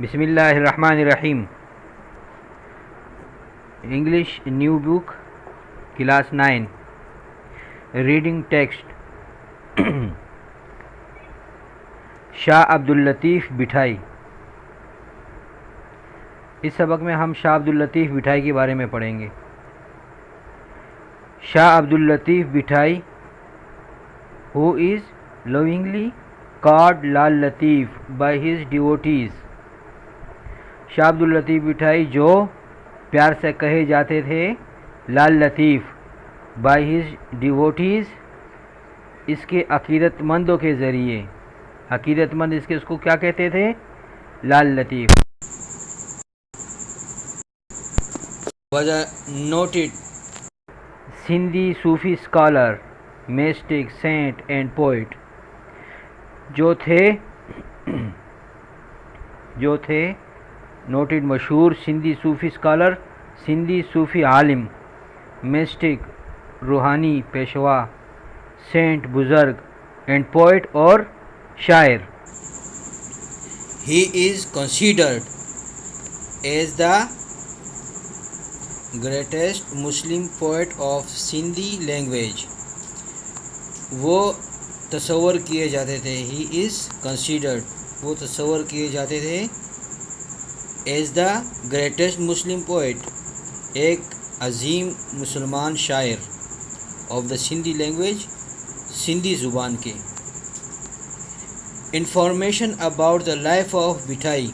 بسم اللہ الرحمن الرحیم. انگلش نیو بک کلاس 9 ریڈنگ ٹیکسٹ شاہ عبداللطیف بٹھائی. اس سبق میں ہم شاہ عبداللطیف بٹھائی کے بارے میں پڑھیں گے. شاہ Abdul Latif بٹھائی who is lovingly called Lal Latif by his devotees. شاہ عبداللطیف بٹھائی جو پیار سے کہے جاتے تھے لال لطیف by his devotees اس کے عقیدت مندوں کے ذریعے. عقیدت مند اس کو کیا کہتے تھے؟ لال لطیف. وجہ noted Sindhi Sufi scholar mystic saint and poet جو تھے نوٹڈ مشہور سندھی صوفی اسکالر سندھی صوفی عالم میسٹک روحانی پیشوا سینٹ بزرگ اینڈ پوئٹ اور شاعر. He is considered as the greatest Muslim poet of Sindhi language. وہ تصور کیے جاتے تھے He is considered وہ تصور کیے جاتے تھے as the greatest Muslim poet ایک عظیم مسلمان شاعر of the Sindhi language Sindhi زبان کے. Information about the life of Bithai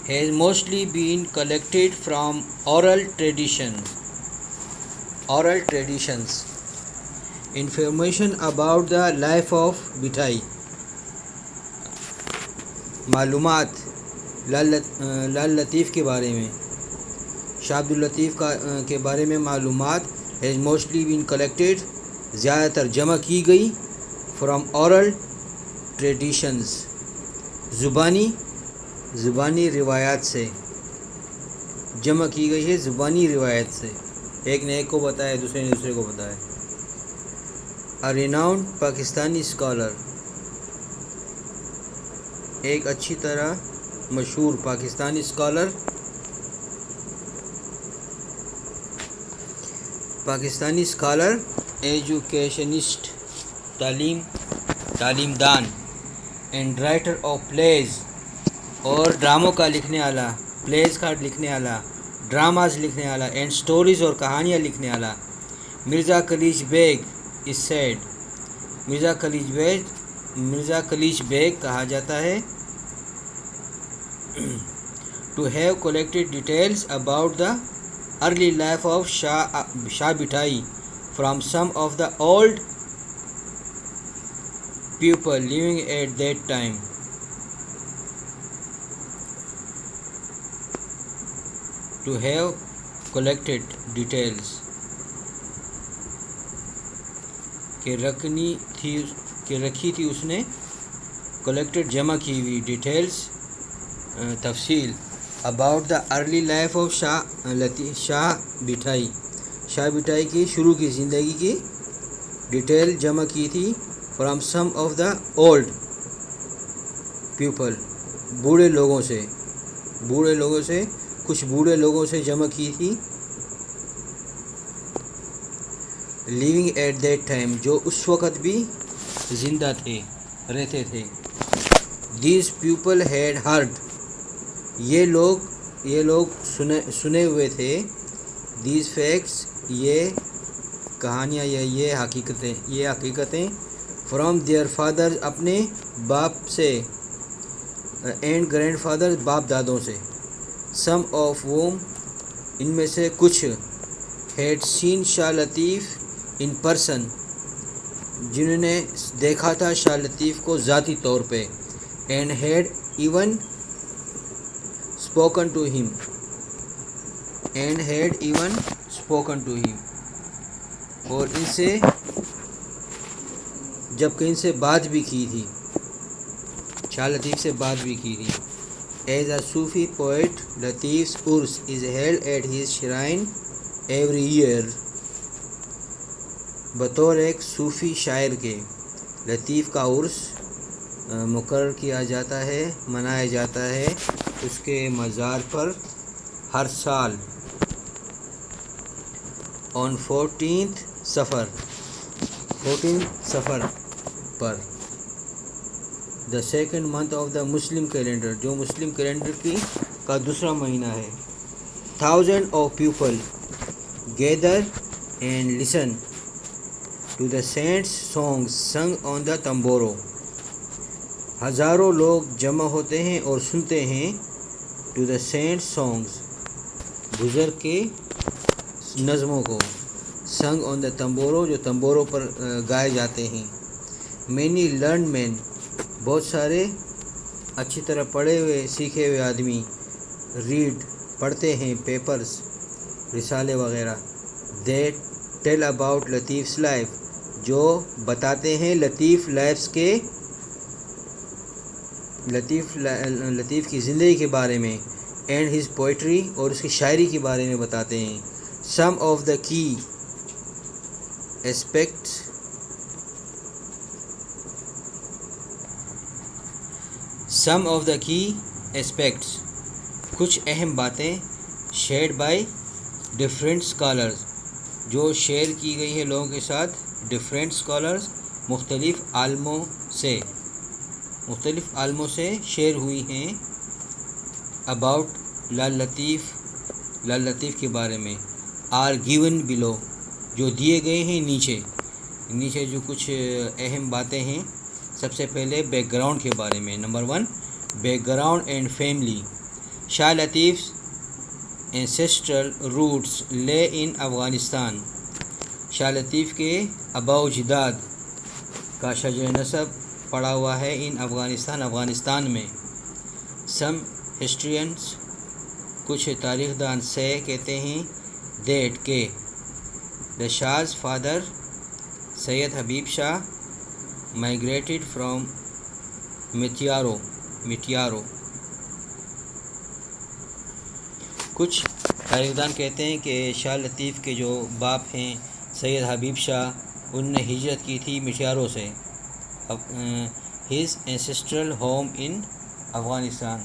has mostly been collected from oral traditions. Information about the life of Bithai معلومات لال لطیف کے بارے میں شاہ عبداللطیف کے بارے میں معلومات has mostly been collected زیادہ تر جمع کی گئی from oral traditions زبانی روایات سے جمع کی گئی ہے. زبانی روایت سے ایک نے ایک کو بتایا دوسرے نے دوسرے کو بتایا. A renowned پاکستانی اسکالر ایک اچھی طرح مشہور پاکستانی اسکالر ایجوکیشنسٹ تعلیم دان اینڈ رائٹر آف پلیز اور ڈراموں کا لکھنے والا پلیز کا لکھنے والا ڈراماز لکھنے والا اینڈ سٹوریز اور کہانیاں لکھنے والا. مرزا کلیج بیگ از سیڈ مرزا کلیج بیگ کہا جاتا ہے to have collected details about the early life of Shah Bithai from some of the old people living at that time. To have collected details کہ رکھی تھی اس نے collected جمع کی ہوئی ڈیٹیلز تفصیل about the early life of شاہ بٹھائی کی شروع کی زندگی کی ڈیٹیل جمع کی تھی from some of the old people بوڑھے لوگوں سے کچھ بوڑھے لوگوں سے جمع کی تھی living at that time جو اس وقت بھی زندہ رہتے تھے. These people had heard یہ لوگ سنے ہوئے تھے these facts یہ کہانیاں یا یہ حقیقتیں from their fathers اپنے باپ سے and grandfathers باپ دادوں سے. some of whom ان میں سے کچھ had seen Shah Latif in person جنہوں نے دیکھا تھا شاہ لطیف کو ذاتی طور پہ and had even spoken to him اور ان سے بات بھی کی تھی شاہ لطیف سے بات بھی کی تھی. As a Sufi poet, Latif's Urs is held at his shrine every year. بطور ایک صوفی شاعر کے لطیف کا عرس مقرر کیا جاتا ہے، منایا جاتا ہے اس کے مزار پر ہر سال on 14th سفر پر the second month of the Muslim calendar، جو مسلم کیلنڈر کا دوسرا مہینہ ہے۔ Thousands of people gather and listen to the saints songs sung on the tamboro، ہزاروں لوگ جمع ہوتے ہیں اور سنتے ہیں to the saints songs، بزرگ کے نظموں کو، sung on the tamboro، جو تمبوروں پر گائے جاتے ہیں۔ many learned men، بہت سارے اچھی طرح پڑھے ہوئے سیکھے ہوئے آدمی ریڈ پڑھتے ہیں پیپرز، رسالے وغیرہ۔ they tell about لطیف's life، جو بتاتے ہیں لطیف لائفز کے لطیف کی زندگی کے بارے میں، اینڈ ہز پوئٹری، اور اس کی شاعری کے بارے میں بتاتے ہیں۔ سم آف دا کی اسپیکٹس، کچھ اہم باتیں، شیئرڈ بائی ڈفرینٹ اسکالرز، جو شیئر کی گئی ہے لوگوں کے ساتھ، ڈفرینٹ اسکالرز، مختلف عالموں سے شیئر ہوئی ہیں، اباؤٹ لال لطیف کے بارے میں، آر گیون بلو، جو دیے گئے ہیں نیچے جو کچھ اہم باتیں ہیں۔ سب سے پہلے بیک گراؤنڈ کے بارے میں۔ Number 1، background and family. Shah لطیف's ancestral roots lay in Afghanistan, Shah Latif کے آباء و اجداد کا شجر نسب پڑا ہوا ہے افغانستان میں۔ سم ہسٹرینس، کچھ تاریخ دان سے کہتے ہیں دیٹ کہ the Shah's father Syed Habib Shah migrated from Matiari. کچھ تاریخ دان کہتے ہیں کہ شاہ لطیف کے جو باپ ہیں سید حبیب شاہ، ان نے ہجرت کی تھی میٹیارو سے۔ ہز اینسیسٹرل ہوم ان افغانستان،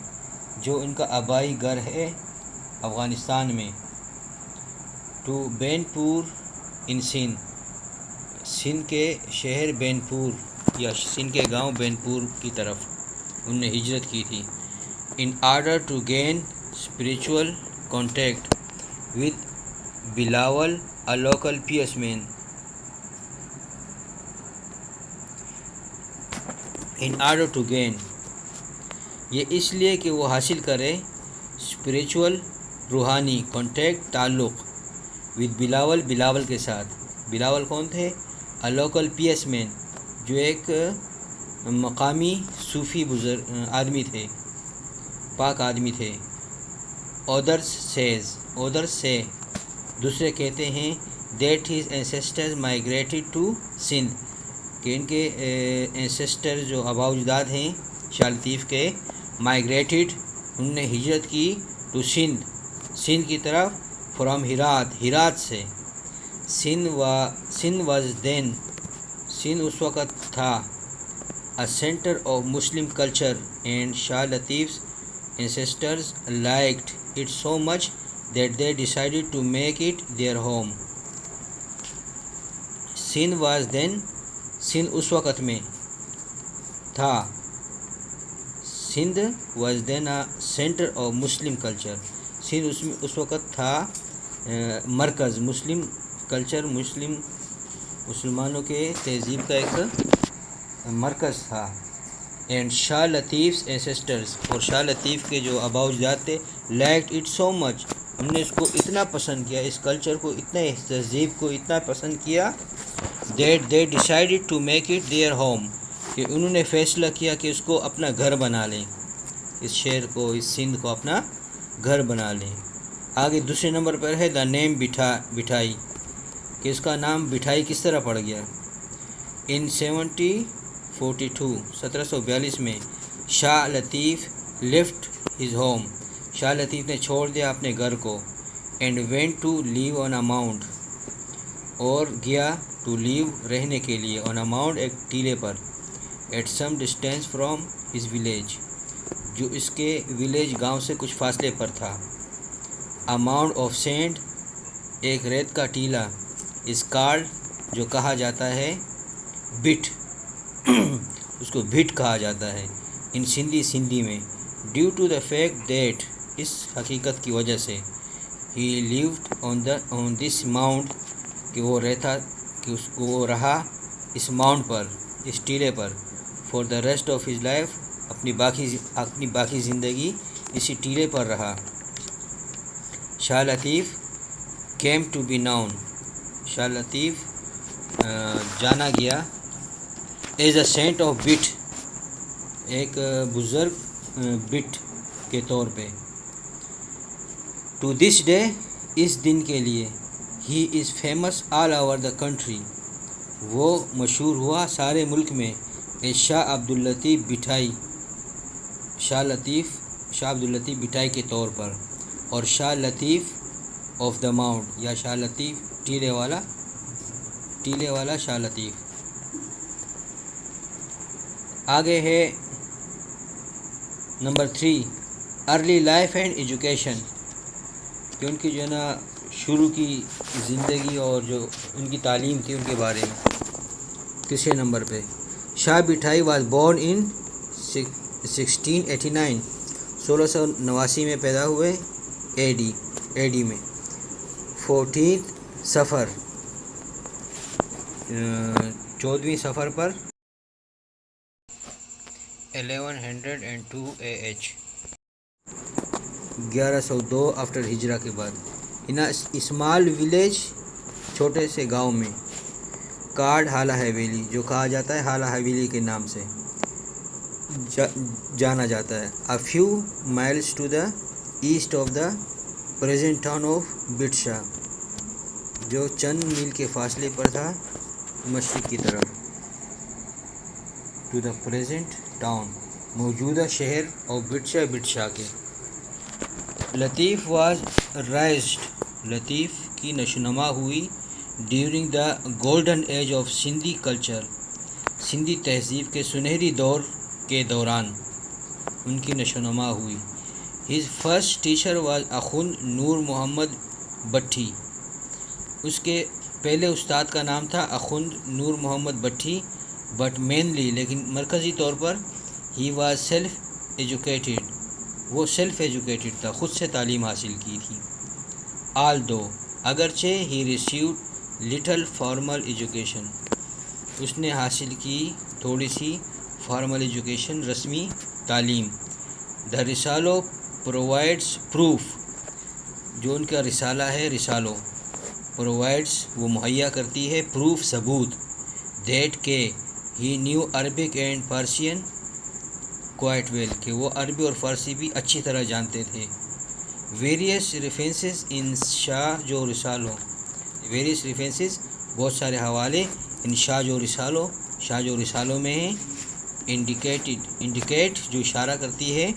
جو ان کا آبائی گھر ہے افغانستان میں۔ ٹو بین پور ان سندھ کے شہر بین پور یا سندھ کے گاؤں بین پور کی طرف ان نے ہجرت کی تھی۔ In order to gain spiritual contact with Bilawal a local peace man, in order to gain, یہ اس لیے کہ وہ حاصل کرے اسپریچول روحانی کانٹیکٹ تعلق، ود بلاول کے ساتھ۔ بلاول کون تھے؟ اے لوکل پیس مین، جو ایک مقامی صوفی آدمی تھے، پاک آدمی تھے۔ ادرس سے دوسرے کہتے ہیں that his ancestors migrated to Sindh, کہ ان کے اینسیسٹر جو آباء و اجداد ہیں شاہ لطیف کے، مائیگریٹڈ، انہوں نے ہجرت کی، ٹو سندھ کی طرف، فرام ہرات سے۔ سندھ اس وقت تھا a center of Muslim culture and Shah Latif's ancestors liked it so much that they decided to make it their home. Sindh اس وقت میں تھا، Sindh was then a center of Muslim culture، Sindh اس وقت تھا مرکز مسلم کلچر، مسلمانوں کے تہذیب کا ایک مرکز تھا۔ اینڈ شاہ لطیف's ancestors، اور شاہ لطیف کے جو آباء و اجداد تھے، liked it so much، انہوں نے اس کو اتنا پسند کیا، اس کلچر کو اتنا، اس تہذیب کو اتنا پسند کیا، that they decided to make it their home، کہ انہوں نے فیصلہ کیا کہ اس کو اپنا گھر بنا لیں، اس شہر کو، اس سندھ کو اپنا گھر بنا لیں۔ آگے دوسرے نمبر پر ہے دا نیم بٹھائی، کہ اس کا نام بٹھائی کس طرح پڑ گیا۔ ان 1742 میں Shah Latif left his home, Shah Latif نے چھوڑ دیا اپنے گھر کو، and went to live on a mount, اور گیا ٹو لیو رہنے کے لیے، آن اے ماؤنٹ ایک ٹیلے پر، at some distance from his village, جو اس کے ولیج گاؤں سے کچھ فاصلے پر تھا. اے ماؤنڈ آف سینڈ، ایک ریت کا ٹیلا، از کالڈ، جو کہا جاتا ہے، بٹ، اس کو بھٹ کہا جاتا ہے، ان سندھی، سندھی میں، due to the fact that, اس حقیقت کی وجہ سے، ہی لیوڈ آن دس ماؤنٹ، کہ وہ رہتا، کہ اس کو وہ رہا اس ماؤنٹ پر، اس ٹیلے پر، for the rest of his life, اپنی باقی زندگی اسی ٹیلے پر رہا. Shah Latif came to be known, Shah Latif جانا گیا، as a saint of Bhit, ایک بزرگ بٹ کے طور پہ. ٹو دس ڈے، اس دن کے لیے، he is famous all over the country, وہ مشہور ہوا سارے ملک میں، اے شاہ عبداللطیف بٹھائی، شاہ عبداللطیف بٹھائی کے طور پر، اور شاہ لطیف آف دا ماؤنٹ، یا شاہ لطیف ٹیلے والا شاہ لطیف. آگے ہے number 3، early life and education, کہ ان کی جو ہے نا شروع کی زندگی اور جو ان کی تعلیم تھی ان کے بارے میں. تیسرے نمبر پہ، شاہ بٹھائی واز بورن ان 1689، 1689 میں پیدا ہوئے، اے ڈی میں. 14 صفر، 14ویں صفر پر، 1102 AH، 1102 آفٹر ہجرہ کے بعد، ان اسمال ولیج، چھوٹے سے گاؤں میں، کارڈ ہالہ حویلی، جو کہا جاتا ہے ہالہ حویلی کے نام سے جانا جاتا ہے. A few miles to the east of the present town of Bhitshah, جو چند میل کے فاصلے پر تھا مشرق کی طرف. ٹو دا پریزنٹ ٹاؤن، موجودہ شہر آف بٹشا کے. لطیف واز رائزڈ، لطیف کی نشوونما ہوئی، during the golden age of Sindhi culture, Sindhi تہذیب کے سنہری دور کے دوران ان کی نشوونما ہوئی. ہز فرسٹ ٹیچر واز اخند نور محمد بٹھی، اس کے پہلے استاد کا نام تھا اخند نور محمد بٹھی، بٹ مینلی، لیکن مرکزی طور پر، ہی واز سیلف ایجوکیٹڈ، وہ سیلف ایجوکیٹڈ تھا، خود سے تعلیم حاصل کی تھی. آل دو، اگرچہ، ہی ریسیوڈ لٹل فارمل ایجوکیشن، اس نے حاصل کی تھوڑی سی فارمل ایجوکیشن، رسمی تعلیم. دا رسالو پرووائڈس پروف، جو ان کا رسالہ ہے، رسالو پرووائڈس، وہ مہیا کرتی ہے، پروف، ثبوت، دیٹ کہ he knew Arabic and Persian quite well, کہ وہ عربی اور فارسی بھی اچھی طرح جانتے تھے. ویریس ریفرنسز ان شاہ جو رسالو، ویریس ریفرنسز، بہت سارے حوالے، ان شاہ جو رسالوں میں ہیں. انڈیکیٹ، جو اشارہ کرتی ہے،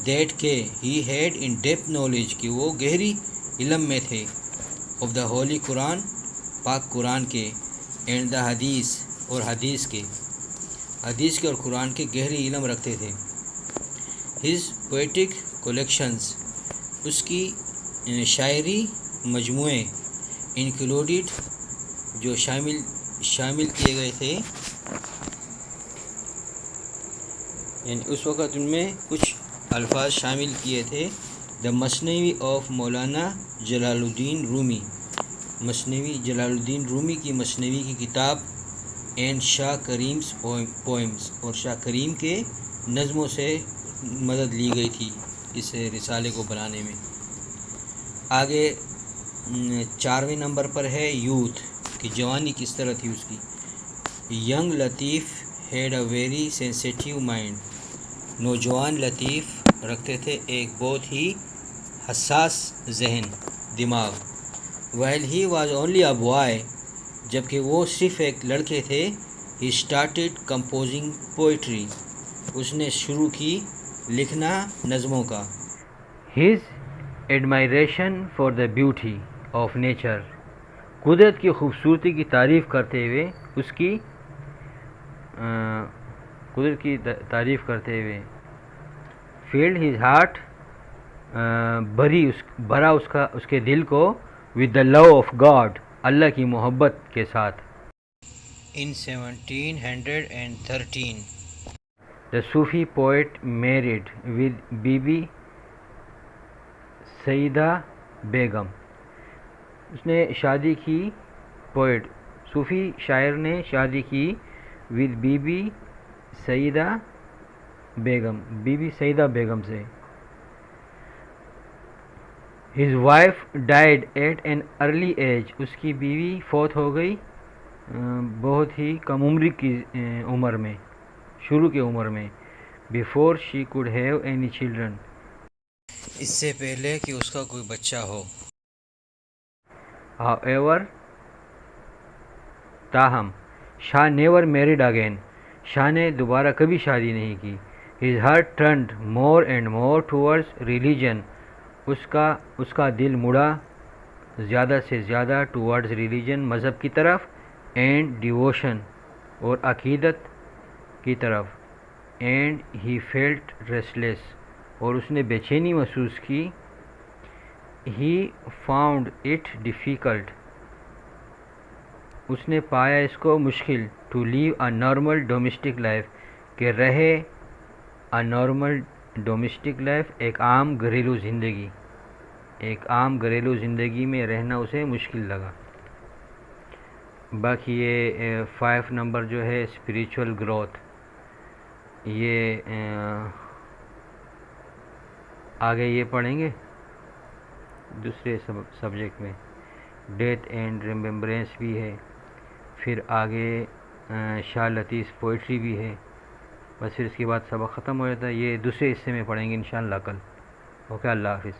دیٹ کہ he had in depth knowledge, کہ وہ گہری علم میں تھے، آف دا ہولی قرآن، پاک قرآن کے، اینڈ دا حدیث، اور حدیث کے اور قرآن کے گہری علم رکھتے تھے. ہز پوئٹک کلیکشنز، اس کی شاعری مجموعے، انکلوڈیڈ، جو شامل کیے گئے تھے، یعنی اس وقت ان میں کچھ الفاظ شامل کیے تھے. دا مثنوی آف مولانا جلال الدین رومی، جلال الدین رومی کی مثنوی کی کتاب، اینڈ شاہ کریم's پوئمز، اور شاہ کریم کے نظموں سے مدد لی گئی تھی اس رسالے کو بنانے میں. آگے 4ویں نمبر پر ہے یوتھ، کہ جوانی کس طرح تھی اس کی. Young Latif had a very sensitive mind, نوجوان لطیف رکھتے تھے ایک بہت ہی حساس ذہن، دماغ. While he was only a boy, جبکہ وہ صرف ایک لڑکے تھے. ہی اسٹارٹیڈ کمپوزنگ پوئٹری، اس نے شروع کی لکھنا نظموں کا. His admiration for the beauty of nature, قدرت کی خوبصورتی کی تعریف کرتے ہوئے اس کی قدرت کی تعریف کرتے ہوئے. فیلڈ ہز ہارٹ بھرا اس کے دل کو with the love of God اللہ کی محبت کے ساتھ. In 1713 the Sufi poet married with بی سیدہ بیگم. اس نے شادی کی، پوئٹ صوفی شاعر نے شادی کی with بی سیدہ بیگم سے. His wife died at an early age. اس کی بیوی فوت ہو گئی بہت ہی کم عمری کی عمر میں، شروع کی عمر میں. Before she could have any children. اس سے پہلے کہ اس کا کوئی بچہ ہو. However, تاہم شاہ never married again. شاہ نے دوبارہ کبھی شادی نہیں کی. His heart turned more and more towards religion. اس کا دل مڑا زیادہ سے زیادہ towards religion مذہب کی طرف and devotion اور عقیدت کی طرف. And he felt restless اور اس نے بے چینی محسوس کی. He found it difficult. اس نے پایا اس کو مشکل to live a normal domestic life کہ رہے a normal domestic life ایک عام گھریلو زندگی میں رہنا اسے مشکل لگا. باقی یہ 5 نمبر جو ہے اسپریچول گروتھ، یہ آگے یہ پڑھیں گے دوسرے سبجیکٹ میں. ڈیتھ اینڈ ریمبرنس بھی ہے، پھر آگے شاہ لطیف پوئٹری بھی ہے. بس پھر اس کے بعد سبق ختم ہو جاتا ہے. یہ دوسرے حصے میں پڑھیں گے انشاءاللہ کل. اوکے، اللہ حافظ.